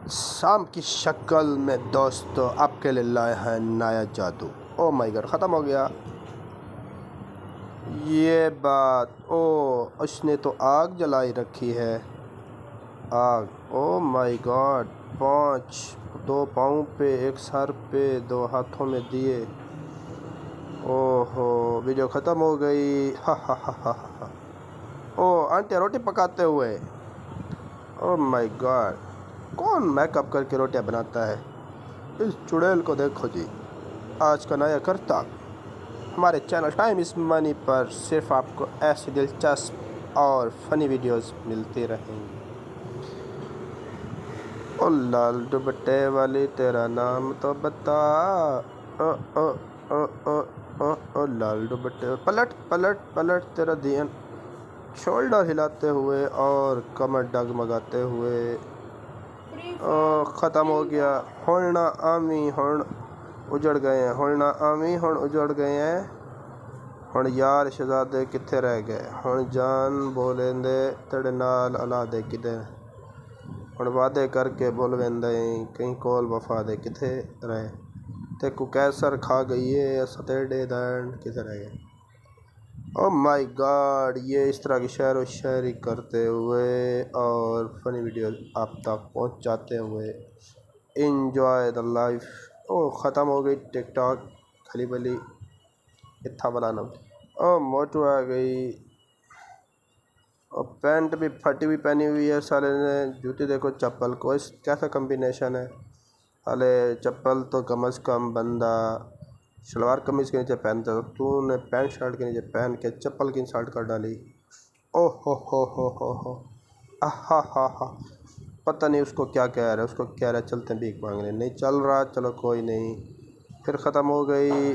शाम की शक्ल में दोस्तों आपके लिए लाए हैं नया जादू। ओ माय गॉड, ख़त्म हो गया ये बात। ओ उसने तो आग जलाई रखी है। आग, ओ माय गॉड। 5, 2 पाँव पे, एक सर पे, 2 हाथों में दिए। ओहो, वीडियो ख़त्म हो गई। हा हा हा हा हा। ओ आंटी रोटी पकाते हुए। ओ माय गॉड, कौन मेकअप करके रोटियां बनाता है? इस चुड़ैल को देखो जी, आज का नया करता। हमारे चैनल टाइम इस मनी पर सिर्फ आपको ऐसी दिलचस्प और फनी वीडियोस मिलती रहेंगी। ओ लाल दुपट्टे वाली तेरा नाम तो बता। ओ ओ ओ ओ ओ ओ लाल दुपट्टे, पलट पलट पलट तेरा ध्यान। शोल्डर हिलाते हुए और कमर डगमगाते हुए। ख़त्म हो गया। होना आमी हुण उजड़ गए हैं, होना आमी हुण उजड़ गए हैं। हुण यार शहजादे कित्थे रह गए? हुण जान बोलेंदे तेरे नाल अलादे किदे? हुण वादे करके बोल वेंदे कहीं कोल वफा दे किथे रहे? तेकू कैसर खा गई है सतेडे दैन किथे रह गए? ओ माय गॉड, ये इस तरह की शेर व शायरी करते हुए और फनी वीडियो आप तक पहुंचाते हुए इंजॉय द लाइफ। ओ ख़त्म हो गई टिकटॉक खली बली इतना बला ना। ओ मोटू आ गई और पैंट भी फटी हुई पहनी हुई है साले ने। जूती देखो, चप्पल को इस कैसा कम्बिनेशन है। हाले चप्पल तो कम अज़ कम बंदा शलवार कमीज़ के नीचे पहनता है, तो तूने पैंट शर्ट के नीचे पहन के चप्पल की शर्ट कर डाली। ओ हो आहा हा हा। पता नहीं उसको क्या कह रहा है, उसको कह रहा है चलते हैं भीख मांगने। नहीं चल रहा, चलो कोई नहीं। फिर ख़त्म हो गई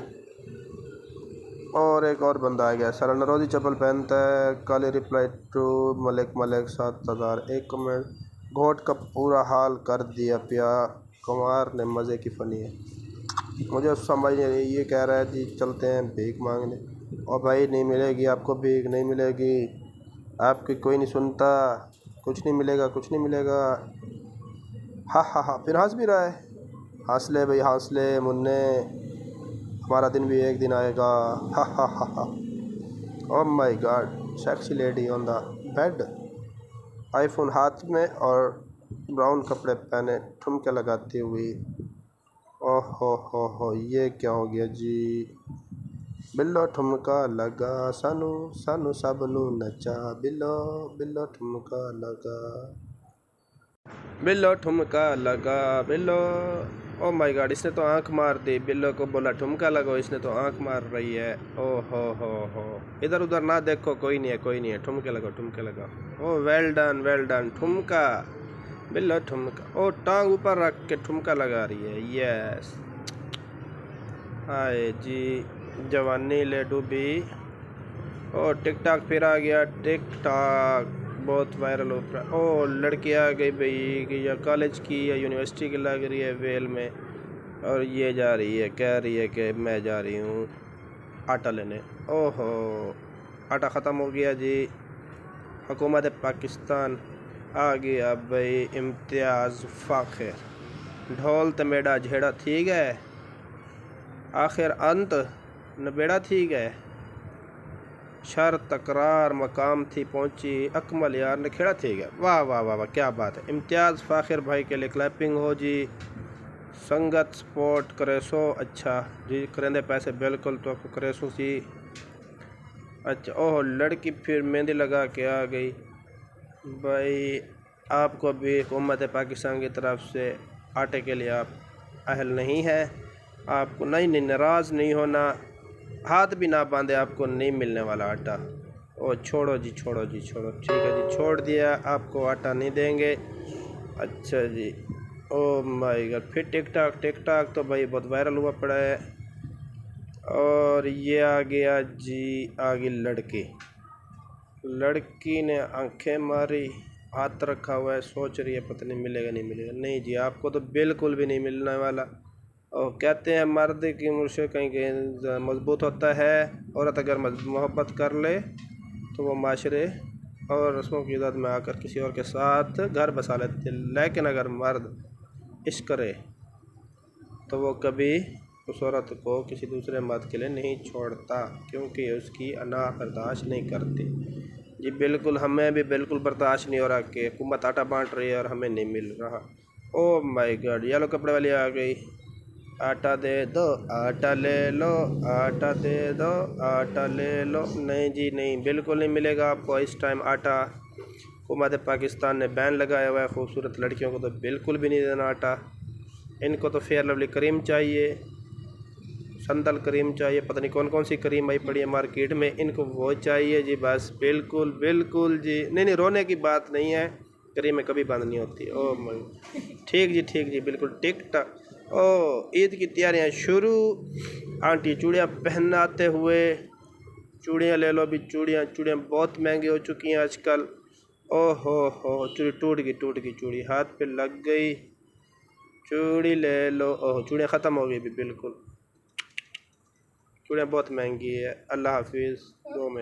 और एक और बंदा आ गया। साला नरोजी चप्पल पहनता है। काली रिप्लाई टू मलिक मलिक 7000 एक कमेंट। घोट का पूरा हाल कर दिया पिया। कुमार ने मज़े की फ़नी है। मुझे समझ नहीं रही, ये कह रहा है जी चलते हैं भीख मांगने। और भाई नहीं मिलेगी आपको भीख, नहीं मिलेगी आपकी, कोई नहीं सुनता। कुछ नहीं मिलेगा, कुछ नहीं मिलेगा। हा हा हा। फिर हंस भी रहा है। हंस ले भाई, हंस ले मुन्ने, हमारा दिन भी एक दिन आएगा। हा हा हा हा। Oh my God, sexy lady on the bed, iPhone हाथ में और ब्राउन कपड़े पहने ठुमके लगाती हुई। ओहो हो, ये क्या हो गया जी? बिल्लो ठुमका लगा सानू सानू सबनू नचा। बिल्लो बिल्लो ठुमका लगा, बिल्लो ठुमका लगा बिल्लो। ओ माय गॉड, इसने तो आंख मार दी। बिल्लो को बोला ठुमका लगो, इसने तो आंख मार रही है। ओ हो, इधर उधर ना देखो, कोई नहीं है, कोई नहीं है। ठुमके लगो, ठुमके लगो। ओ वेल डन ठुमका। बिल्लो ठुमका। ओ टांग ऊपर रख के ठुमका लगा रही है। यस, हाय जी, जवानी ले डूबी। ओ टिकटॉक फिर आ गया। टिकटॉक बहुत वायरल होता है। ओ लड़की आ गई भाई कि या कॉलेज की या यूनिवर्सिटी की लग रही है वेल में, और ये जा रही है, कह रही है कि मैं जा रही हूँ आटा लेने। ओहो, आटा ख़त्म हो गया जी। हुकूमत पाकिस्तान आ गया भाई। इम्तियाज़ फ़ाखिर ढोल तमेड़ा झेड़ा थी गए, आखिर अंत नबेड़ा थी गए। शर तकरार मकाम थी पहुंची, अकमल यार ने खेड़ा थी गया। वाह वाह वाह वाह, क्या बात है। इम्तियाज़ फ़ाखिर भाई के लिए क्लैपिंग हो जी। संगत सपोर्ट करे सो अच्छा जी, करेंदे पैसे बिल्कुल तो आपको करे सो जी। अच्छा, ओह लड़की फिर मेहंदी लगा के आ गई भाई। आपको भी हुकूमत पाकिस्तान की तरफ से आटे के लिए आप अहल नहीं है। आपको नहीं नाराज़ नहीं होना, हाथ भी ना बांधे, आपको नहीं मिलने वाला आटा। ओ छोड़ो जी, छोड़ो जी, छोड़ो। ठीक है जी, छोड़ दिया, आपको आटा नहीं देंगे। अच्छा जी। ओ माय गॉड, फिर टिकटॉक तो भाई बहुत वायरल हुआ पड़ा है। और ये आ गया जी, आ गई लड़की ने आंखें मारी, हाथ रखा हुआ है, सोच रही है पता नहीं मिलेगा नहीं मिलेगा। नहीं जी, आपको तो बिल्कुल भी नहीं मिलने वाला। और कहते हैं मर्द की मुर्शे कहीं कहीं मजबूत होता है। औरत अगर मोहब्बत कर ले तो वो माशरे और रस्मों की इज़्ज़त में आकर किसी और के साथ घर बसा लेते। लेकिन अगर मर्द इश्क करे तो वो कभी उस औरत को किसी दूसरे मर्द के लिए नहीं छोड़ता, क्योंकि उसकी अना बर्दाश्त नहीं करती। जी बिल्कुल, हमें भी बिल्कुल बर्दाश्त नहीं हो रहा कि हुकूमत आटा बांट रही है और हमें नहीं मिल रहा। ओह माय गॉड, येलो कपड़े वाली आ गई। आटा दे दो, आटा ले लो, आटा दे दो, आटा ले लो। नहीं जी नहीं, बिल्कुल नहीं मिलेगा आपको इस टाइम आटा। हुकूमत पाकिस्तान ने बैन लगाया हुआ है, खूबसूरत लड़कियों को तो बिल्कुल भी नहीं देना आटा। इनको तो फेयर लवली क्रीम चाहिए, संदल क्रीम चाहिए, पता नहीं कौन कौन सी क्रीम आई पड़ी है मार्केट में, इनको वो चाहिए जी बस। बिल्कुल बिल्कुल जी, नहीं नहीं, रोने की बात नहीं है, क्रीमें कभी बंद नहीं होती। ओ ठीक जी बिल्कुल टिक टाक। ओ ईद की तैयारियां शुरू, आंटी चूड़ियाँ पहनाते हुए। चूड़ियाँ ले लो, अभी चूड़ियाँ चूड़ियाँ बहुत महंगी हो चुकी हैं आजकल। ओहो हो, चूड़ी टूट गई चूड़ी, हाथ पे लग गई। चूड़ी ले लो। ओह चूड़ियाँ ख़त्म हो गई भी बिल्कुल, चूड़ियाँ बहुत महंगी है। अल्लाह हाफिज़, दो में।